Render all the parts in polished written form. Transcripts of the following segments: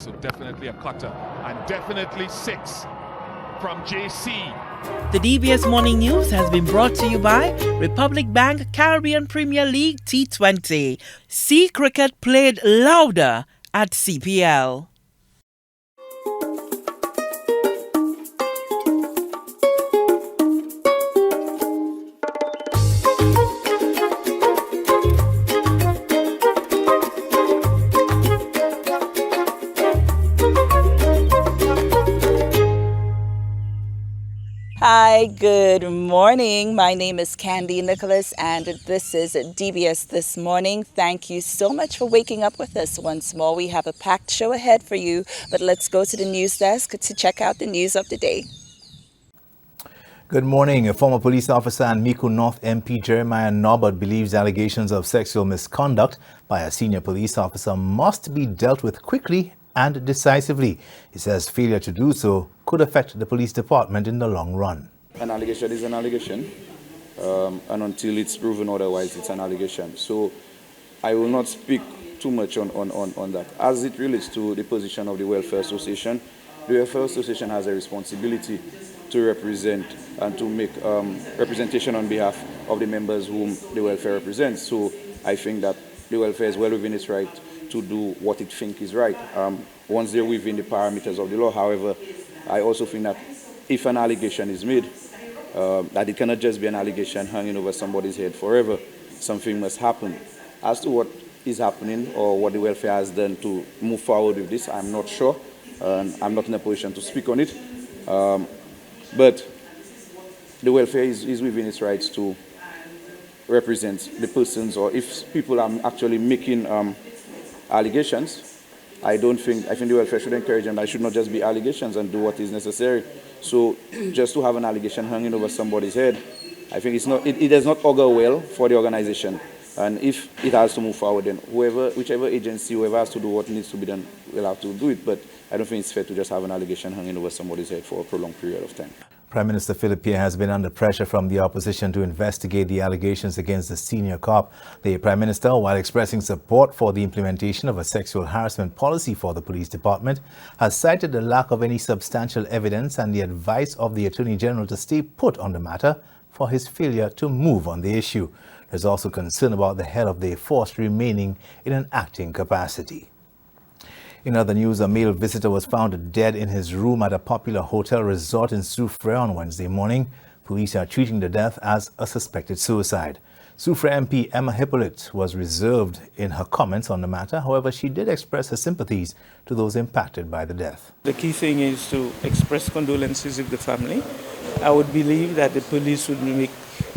So definitely a cutter and definitely 6 from JC. The DBS Morning News has been brought to you by Republic Bank Caribbean Premier League T20. See cricket played louder at CPL. Hi, good morning. My name is Candy Nicholas, and this is DBS This Morning. Thank you so much for waking up with us once more. We have a packed show ahead for you, but let's go to the news desk to check out the news of the day. Good morning. A former police officer and Mico North MP Jeremiah Norbert believes allegations of sexual misconduct by a senior police officer must be dealt with quickly and decisively. He says failure to do so could affect the police department in the long run. An allegation is an allegation, and until it's proven otherwise, it's an allegation. So I will not speak too much on that. As it relates to the position of the Welfare Association, the Welfare Association has a responsibility to represent and to make representation on behalf of the members whom the welfare represents. So I think that the welfare is well within its right to do what it thinks is right, once they're within the parameters of the law. However, I also think that if an allegation is made, that it cannot just be an allegation hanging over somebody's head forever. Something must happen. As to what is happening or what the welfare has done to move forward with this, I'm not sure. I'm not in a position to speak on it. But the welfare is within its rights to represent the persons, or if people are actually making allegations, I think the welfare should encourage them. That should not just be allegations and do what is necessary. So just to have an allegation hanging over somebody's head, I think it does not augur well for the organization. And if it has to move forward, then whichever agency, whoever has to do what needs to be done, will have to do it. But I don't think it's fair to just have an allegation hanging over somebody's head for a prolonged period of time. Prime Minister Philip Pierre has been under pressure from the opposition to investigate the allegations against the senior cop. The Prime Minister, while expressing support for the implementation of a sexual harassment policy for the police department, has cited the lack of any substantial evidence and the advice of the Attorney General to stay put on the matter for his failure to move on the issue. There's also concern about the head of the force remaining in an acting capacity. In other news, a male visitor was found dead in his room at a popular hotel resort in Soufrière on Wednesday morning. Police are treating the death as a suspected suicide. Soufrière MP Emma Hippolyte was reserved in her comments on the matter. However, she did express her sympathies to those impacted by the death. The key thing is to express condolences with the family. I would believe that the police would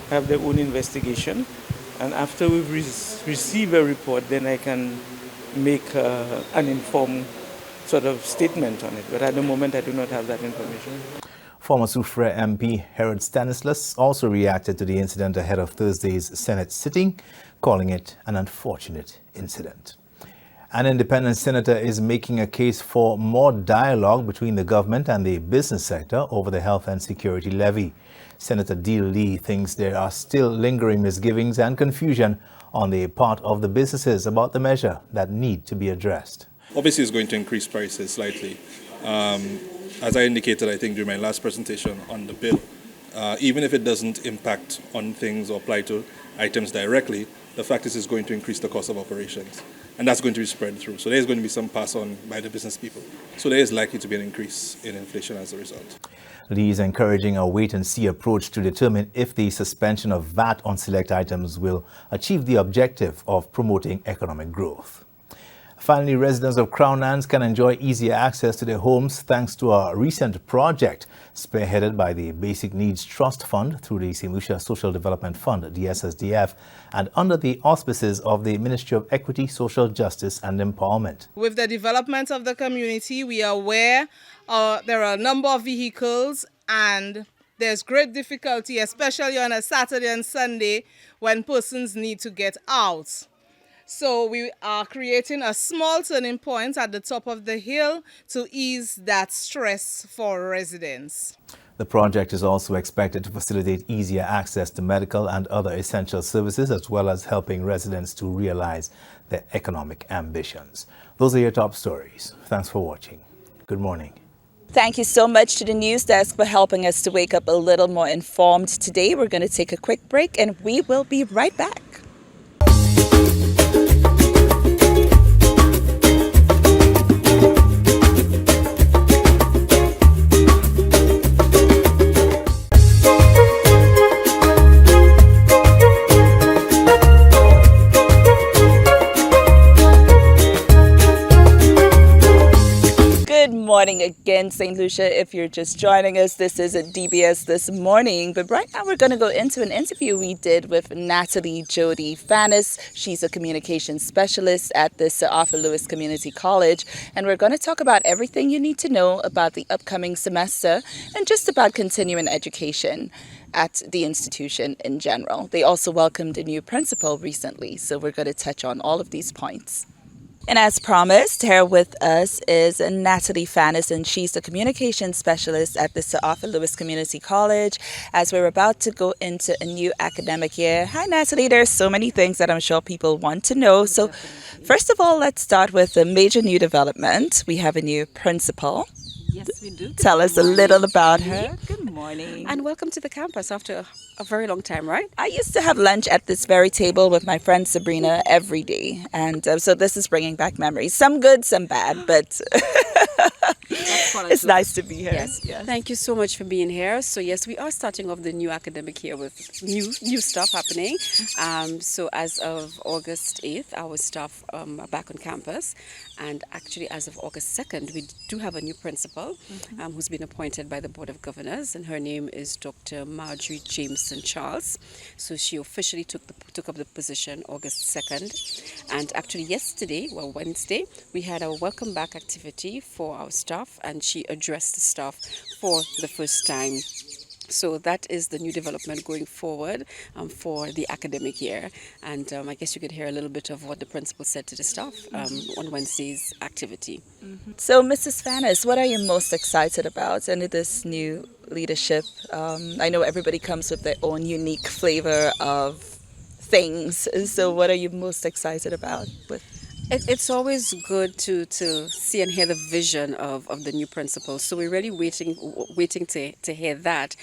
have their own investigation, and after we've received a report, then I can make an informed sort of statement on it. But at the moment, I do not have that information. Former Soufrière MP Herod Stanislas also reacted to the incident ahead of Thursday's Senate sitting, calling it an unfortunate incident. An independent senator is making a case for more dialogue between the government and the business sector over the health and security levy. Senator Deal Lee thinks there are still lingering misgivings and confusion on the part of the businesses about the measure that need to be addressed. Obviously, it's going to increase prices slightly. As I indicated, I think during my last presentation on the bill, even if it doesn't impact on things or apply to items directly, the fact is it's going to increase the cost of operations. And that's going to be spread through. So there's going to be some pass on by the business people. So there is likely to be an increase in inflation as a result. Lee is encouraging a wait-and-see approach to determine if the suspension of VAT on select items will achieve the objective of promoting economic growth. Finally, residents of Crown Lands can enjoy easier access to their homes thanks to a recent project spearheaded by the Basic Needs Trust Fund through the St. Lucia Social Development Fund, the SSDF, and under the auspices of the Ministry of Equity, Social Justice and Empowerment. With the development of the community, we are aware there are a number of vehicles, and there's great difficulty, especially on a Saturday and Sunday when persons need to get out. So we are creating a small turning point at the top of the hill to ease that stress for residents. The project is also expected to facilitate easier access to medical and other essential services, as well as helping residents to realize their economic ambitions. Those are your top stories. Thanks for watching. Good morning. Thank you so much to the news desk for helping us to wake up a little more informed today. We're going to take a quick break and we will be right back. Good morning again, St. Lucia. If you're just joining us, this is at DBS This Morning. But right now we're going to go into an interview we did with Natalie Jody Fannis. She's a communications specialist at the Sir Arthur Lewis Community College. And we're going to talk about everything you need to know about the upcoming semester and just about continuing education at the institution in general. They also welcomed a new principal recently, so we're going to touch on all of these points. And as promised, here with us is Natalie Fannis, and she's the communications specialist at the Sir Arthur Lewis Community College as we're about to go into a new academic year. Hi, Natalie. There's so many things that I'm sure people want to know. So first of all, let's start with a major new development. We have a new principal. Yes, we do. Tell us a little about her. Good morning. And welcome to the campus after a very long time, right? I used to have lunch at this very table with my friend Sabrina every day. And so this is bringing back memories. Some good, some bad, but it's nice to be here. Yes. Thank you so much for being here. So yes, we are starting off the new academic year with new stuff happening. So as of August 8th, our staff are back on campus. And actually, as of August 2nd, we do have a new principal who's been appointed by the Board of Governors, and her name is Dr. Marjorie Jameson Charles. So she officially took up the position August 2nd. And actually yesterday, Wednesday, we had a welcome back activity for our staff, and she addressed the staff for the first time. So that is the new development going forward for the academic year. And I guess you could hear a little bit of what the principal said to the staff on Wednesday's activity. So, Mrs. Fannis, what are you most excited about under this new leadership? I know everybody comes with their own unique flavor of things. So what are you most excited about with? It's always good to see and hear the vision of the new principal. So we're really waiting to hear that.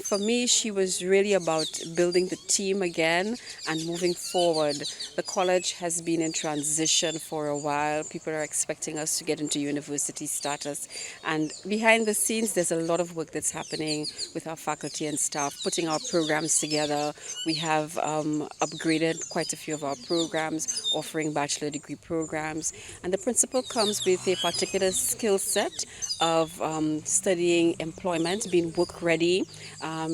For me, she was really about building the team again and moving forward. The college has been in transition for a while. People are expecting us to get into university status. And behind the scenes, there's a lot of work that's happening with our faculty and staff, putting our programs together. We have upgraded quite a few of our programs, offering bachelor degree programs, and the principal comes with a particular skill set of studying employment, being work ready.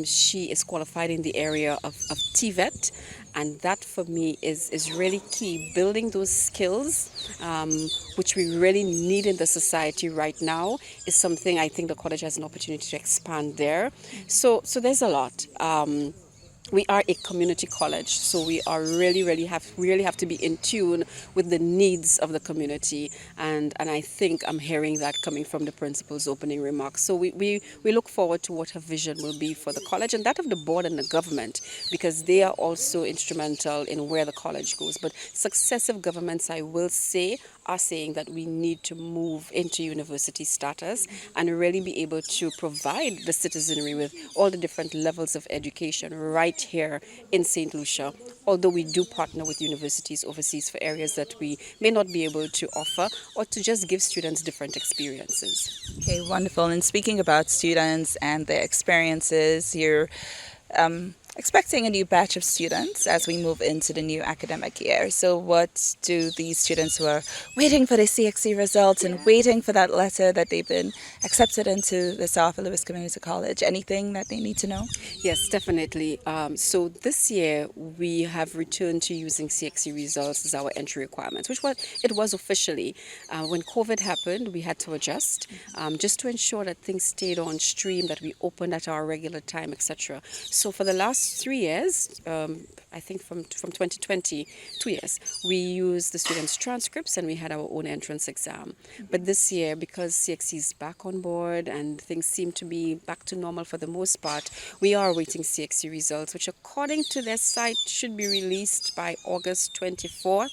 She is qualified in the area of TVET, and that for me is really key. Building those skills, which we really need in the society right now, is something I think the college has an opportunity to expand there. So there's a lot. We are a community college, so we are really have to be in tune with the needs of the community, and I think I'm hearing that coming from the principal's opening remarks. So we look forward to what her vision will be for the college and that of the board and the government, because they are also instrumental in where the college goes. But successive governments, I will say, are saying that we need to move into university status and really be able to provide the citizenry with all the different levels of education right here in St. Lucia, although we do partner with universities overseas for areas that we may not be able to offer, or to just give students different experiences. Okay, wonderful. And speaking about students and their experiences, you're expecting a new batch of students as we move into the new academic year. So what do these students who are waiting for the SALCC results and waiting for that letter that they've been accepted into the Sir Arthur Lewis Community College, anything that they need to know? Yes, definitely. So this year we have returned to using SALCC results as our entry requirements, which it was officially. When COVID happened, we had to adjust just to ensure that things stayed on stream, that we opened at our regular time, etc. So for the last last 3 years, I think from 2020, 2 years, we used the students' transcripts and we had our own entrance exam. But this year, because CXC is back on board and things seem to be back to normal for the most part, we are awaiting CXC results, which according to their site should be released by August 24th.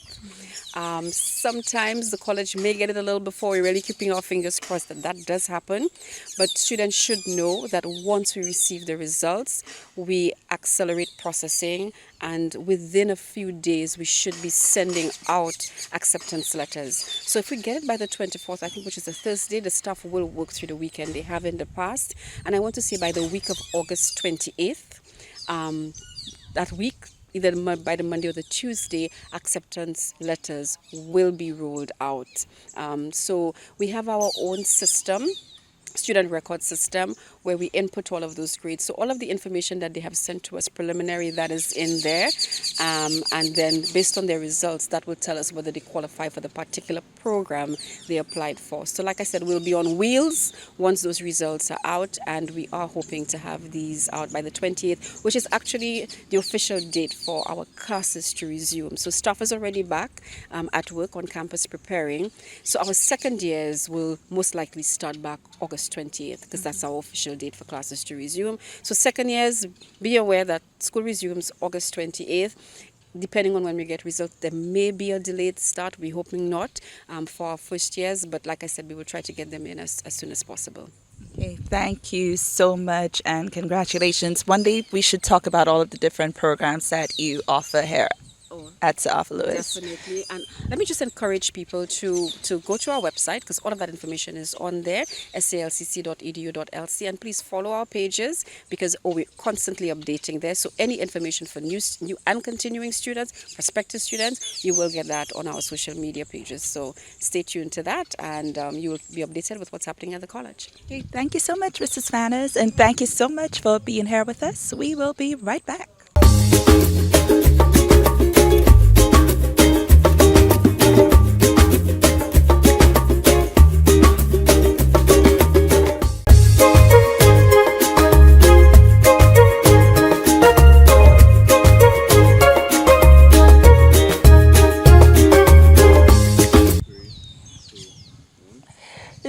Sometimes the college may get it a little before. We're really keeping our fingers crossed that that does happen. But students should know that once we receive the results, we accelerate processing, and within a few days we should be sending out acceptance letters. So if we get it by the 24th, I think, which is a Thursday, the staff will work through the weekend. They have in the past. And I want to say by the week of August 28th, that week, either by the Monday or the Tuesday, acceptance letters will be rolled out. So we have our own system, student record system, where we input all of those grades. So all of the information that they have sent to us preliminary, that is in there. And then based on their results, that will tell us whether they qualify for the particular program they applied for. So like I said, we'll be on wheels once those results are out, and we are hoping to have these out by the 28th, which is actually the official date for our classes to resume. So staff is already back at work on campus preparing. So our second years will most likely start back August 28th, because that's our official date for classes to resume. So second years, be aware that school resumes August 28th. Depending on when we get results, there may be a delayed start. We're hoping not for our first years, but like I said, we will try to get them in as soon as possible. Okay, thank you so much and congratulations. One day we should talk about all of the different programs that you offer here at South Louis. Definitely. And let me just encourage people to go to our website, because all of that information is on there, salcc.edu.lc, and please follow our pages, because we're constantly updating there. So any information for new and continuing students, prospective students, you will get that on our social media pages. So stay tuned to that, and you will be updated with what's happening at the college. Okay, thank you so much, Mrs. Fannas, and thank you so much for being here with us. We will be right back.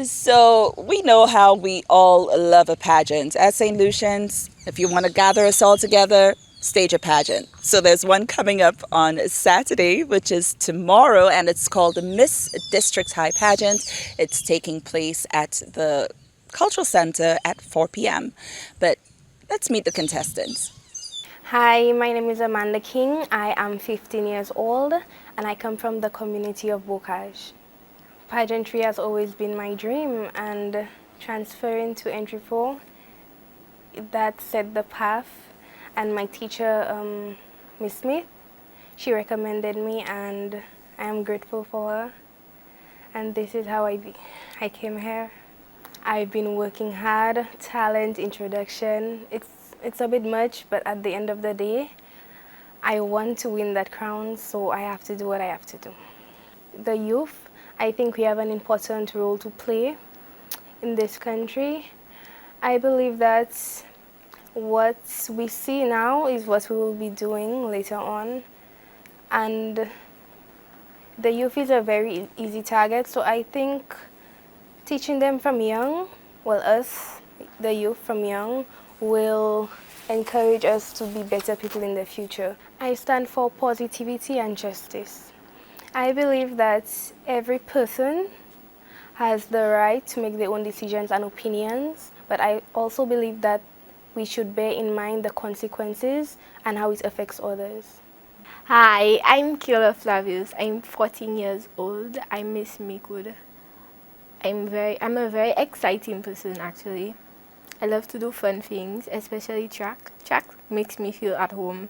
So we know how we all love a pageant. At St. Lucian's, if you want to gather us all together, stage a pageant. So there's one coming up on Saturday, which is tomorrow, and it's called the Miss District High Pageant. It's taking place at the Cultural Center at 4 p.m. But let's meet the contestants. Hi, my name is Amanda King. I am 15 years old, and I come from the community of Bocage. Pageantry has always been my dream, and transferring to Entry 4, that set the path. And my teacher, Miss Smith, she recommended me, and I am grateful for her. And this is how I came here. I've been working hard, talent introduction. It's a bit much, but at the end of the day, I want to win that crown, so I have to do what I have to do. The youth, I think we have an important role to play in this country. I believe that what we see now is what we will be doing later on. And the youth is a very easy target, so I think teaching them from young, well, us, the youth from young, will encourage us to be better people in the future. I stand for positivity and justice. I believe that every person has the right to make their own decisions and opinions, but I also believe that we should bear in mind the consequences and how it affects others. Hi, I'm Kayla Flavius. I'm 14 years old. I'm Miss Makewood. I'm a very exciting person, actually. I love to do fun things, especially track. Track makes me feel at home.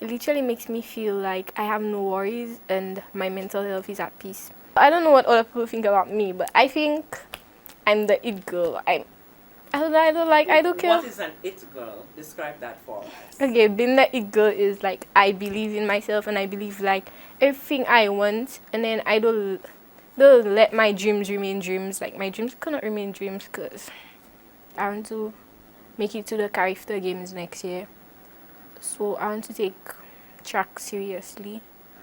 It literally makes me feel like I have no worries and my mental health is at peace. I don't know what other people think about me, but I think I'm the it girl. I don't care. What is an it girl? Describe that for us. Okay, being the it girl is like I believe in myself and I believe like everything I want, and then I don't let my dreams remain dreams. Like my dreams cannot remain dreams because I want to make it to the Carifta Games next year. so I want to take track seriously.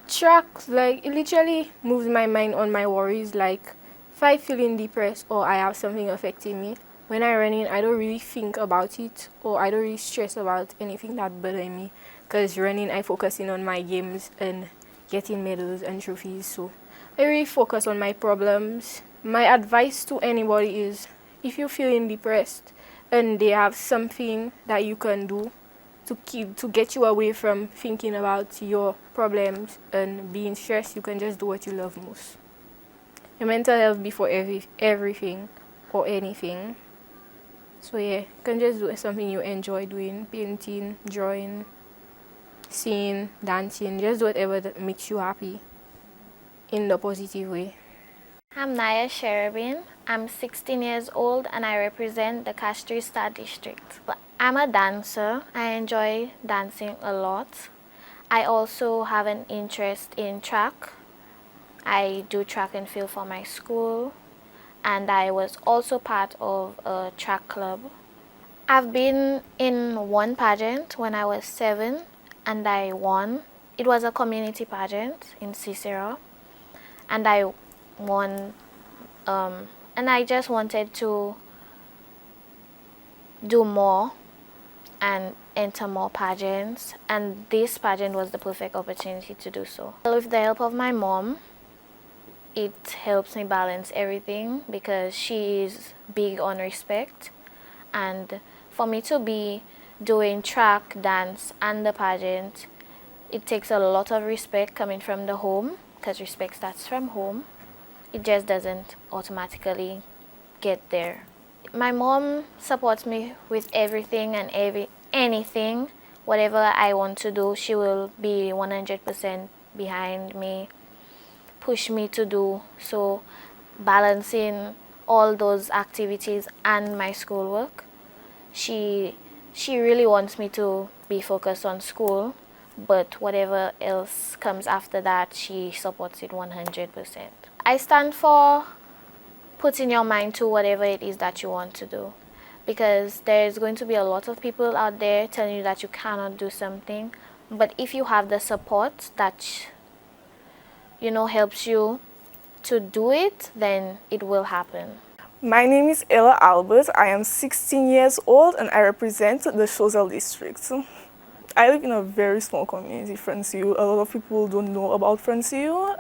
Track, like, it literally moves my mind on my worries. Like, if I feeling depressed or I have something affecting me, when I run in, I don't really think about it, or I don't really stress about anything that bothering me, because running, I focusing on my games and getting medals and trophies. So I really focus on my problems. My advice to anybody is, if you're feeling depressed and they have something that you can do to get you away from thinking about your problems and being stressed, you can just do what you love most. Your mental health before everything or anything. So yeah, you can just do something you enjoy doing: painting, drawing, singing, dancing. Just do whatever that makes you happy in the positive way. I'm Naya Sherabin. I'm 16 years old and I represent the Castries Star District. I'm a dancer. I enjoy dancing a lot. I also have an interest in track. I do track and field for my school, and I was also part of a track club. I've been in one pageant when I was 7 and I won. It was a community pageant in Cicero and I won, and I just wanted to do more and enter more pageants, and this pageant was the perfect opportunity to do so. With the help of my mom, it helps me balance everything because she is big on respect, and for me to be doing track, dance and the pageant, it takes a lot of respect coming from the home, because respect starts from home. It just doesn't automatically get there. My mom supports me with everything and anything. Whatever I want to do, she will be 100% behind me, push me to do. So balancing all those activities and my schoolwork, she really wants me to be focused on school, but whatever else comes after that, she supports it 100%. I stand for putting your mind to whatever it is that you want to do, because there's going to be a lot of people out there telling you that you cannot do something, but if you have the support that helps you to do it, then it will happen. My name is Ella Albert. I am 16 years old and I represent the SocaCize district. I live in a very small community, Franceville. A lot of people don't know about Franceville.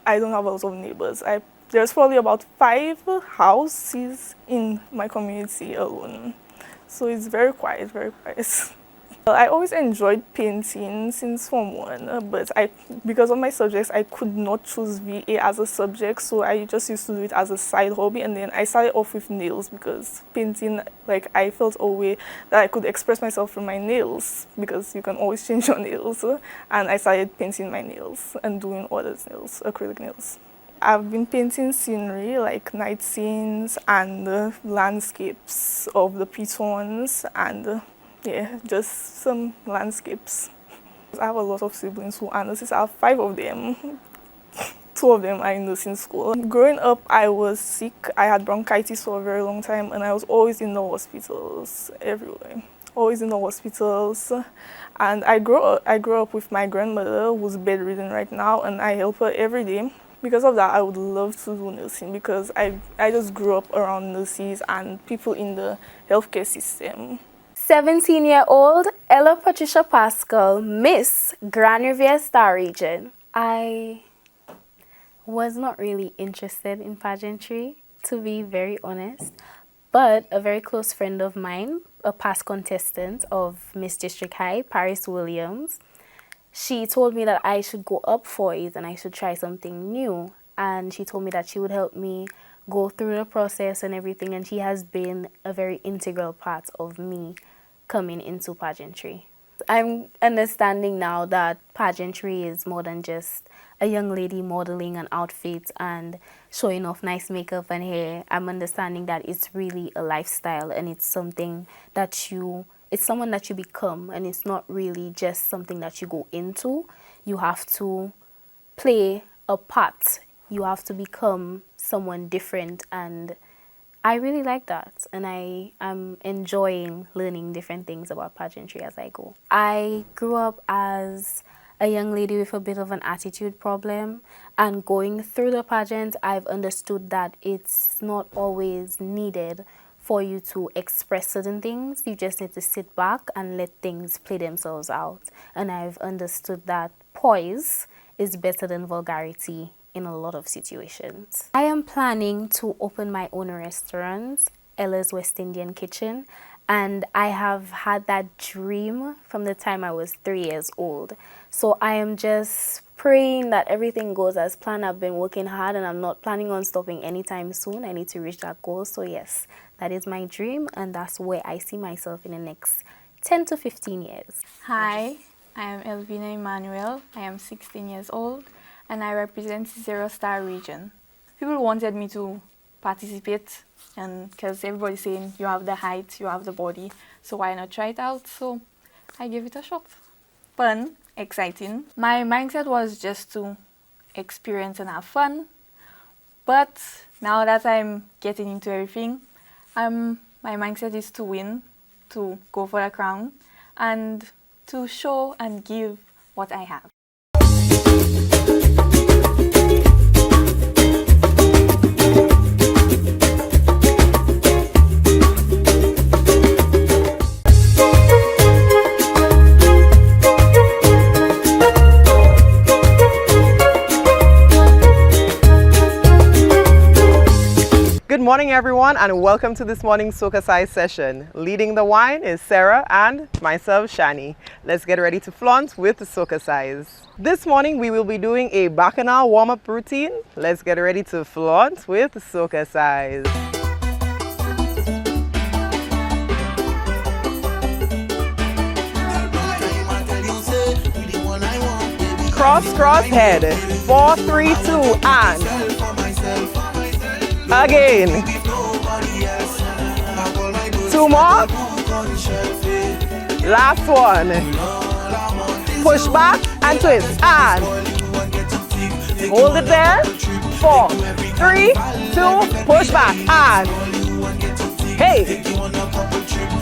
I don't have a lot of neighbors. There's probably about 5 houses in my community alone. So it's very quiet, very quiet. I always enjoyed painting since Form 1, but because of my subjects, I could not choose VA as a subject, so I just used to do it as a side hobby, and then I started off with nails because painting, like, I felt a way that I could express myself through my nails, because you can always change your nails, and I started painting my nails and doing others' nails, acrylic nails. I've been painting scenery, like night scenes and landscapes of the pitons, and yeah, just some landscapes. I have a lot of siblings who are nurses. I have 5 of them. 2 of them are in nursing school. Growing up, I was sick. I had bronchitis for a very long time, and I was always in the hospitals, everywhere. Always in the hospitals. And I grew up with my grandmother, who's bedridden right now, and I help her every day. Because of that, I would love to do nursing, because I just grew up around nurses and people in the healthcare system. 17-year-old Ella Patricia Pascal, Miss Grand Riviere Star Region. I was not really interested in pageantry, to be very honest, but a very close friend of mine, a past contestant of Miss District High, Paris Williams, she told me that I should go up for it and I should try something new. And she told me that she would help me go through the process and everything, and she has been a very integral part of me coming into pageantry. I'm understanding now that pageantry is more than just a young lady modeling an outfit and showing off nice makeup and hair. I'm understanding that it's really a lifestyle, and it's something that it's someone that you become, and it's not really just something that you go into. You have to play a part. You have to become someone different, and I really like that, and I am enjoying learning different things about pageantry as I go. I grew up as a young lady with a bit of an attitude problem, and going through the pageant, I've understood that it's not always needed for you to express certain things. You just need to sit back and let things play themselves out. And I've understood that poise is better than vulgarity in a lot of situations. I am planning to open my own restaurant, Ella's West Indian Kitchen, and I have had that dream from the time I was 3 years old. So I am just praying that everything goes as planned. I've been working hard and I'm not planning on stopping anytime soon. I need to reach that goal. So yes, that is my dream, and that's where I see myself in the next 10 to 15 years. Hi, I am Elvina Emmanuel. I am 16 years old and I represent Zero Star region. People wanted me to participate, and because everybody's saying you have the height, you have the body, so why not try it out? So I gave it a shot. Fun, exciting. My mindset was just to experience and have fun, but now that I'm getting into everything, my mindset is to win, to go for the crown, and to show and give what I have. Good morning everyone, and welcome to this morning's SocaCize session. Leading the wine is Sarah and myself, Shani. Let's get ready to flaunt with the SocaCize. This morning we will be doing a Bacchanal warm-up routine. Let's get ready to flaunt with the SocaCize. Cross, cross, head. 4, 3, 2, and again. 2 more. Last one. Push back and twist. And hold it there. 4, 3, 2, push back. And hey.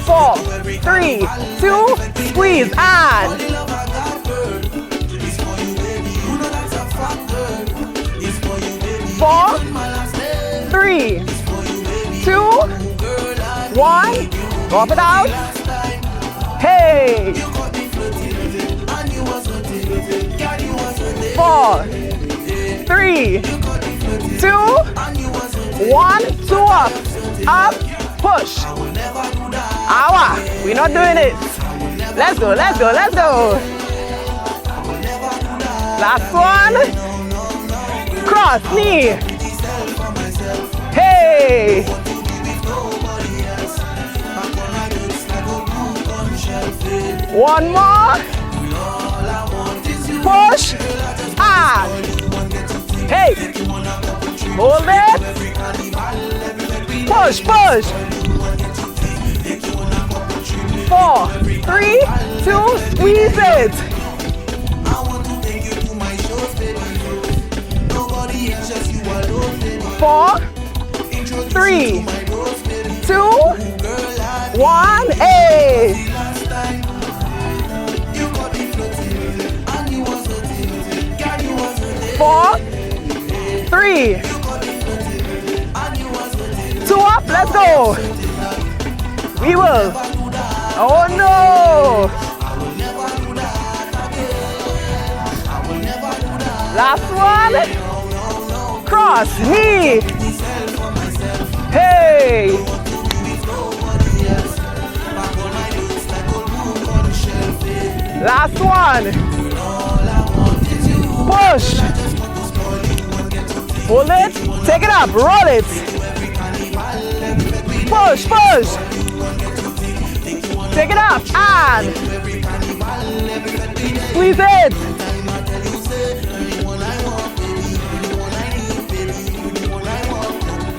4, 3, 2, squeeze. And 4, 3, 2, 1, drop it out. Hey! 4, 3, 2, 1, 2 up. Up, push. Awa, we're not doing it. Let's go, let's go, let's go. Last one. Cross, knee. Hey! One more. Push. And hey! Hold it. Push, push. 4, 3, 2, squeeze it. 4, 3, 2, 1, hey! 4, 3, 2 up, let's go! We will. Oh no! Last one. Cross, knee. Hey! Last one. Push. Hold it. Take it up. Roll it. Push, push. Take it up. And squeeze it.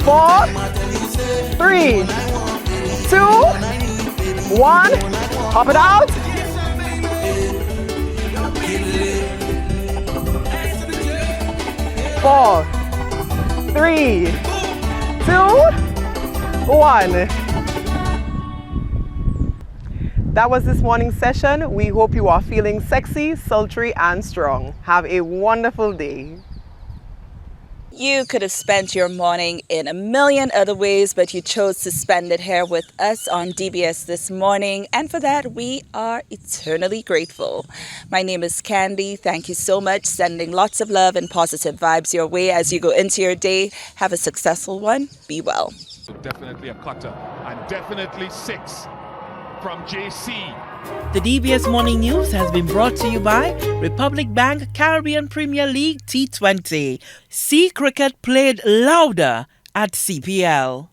4, 3, 2, 1. Hop it out. Four, 3, 2, 1. That was this morning's session. We hope you are feeling sexy, sultry, and strong. Have a wonderful day. You could have spent your morning in a million other ways, but you chose to spend it here with us on DBS This Morning, and for that we are eternally grateful. My name is Candy. Thank you so much. Sending lots of love and positive vibes your way as you go into your day. Have a successful one. Be well. So definitely a cutter, and definitely 6 from JC. The DBS Morning News has been brought to you by Republic Bank Caribbean Premier League T20. See cricket played louder at CPL.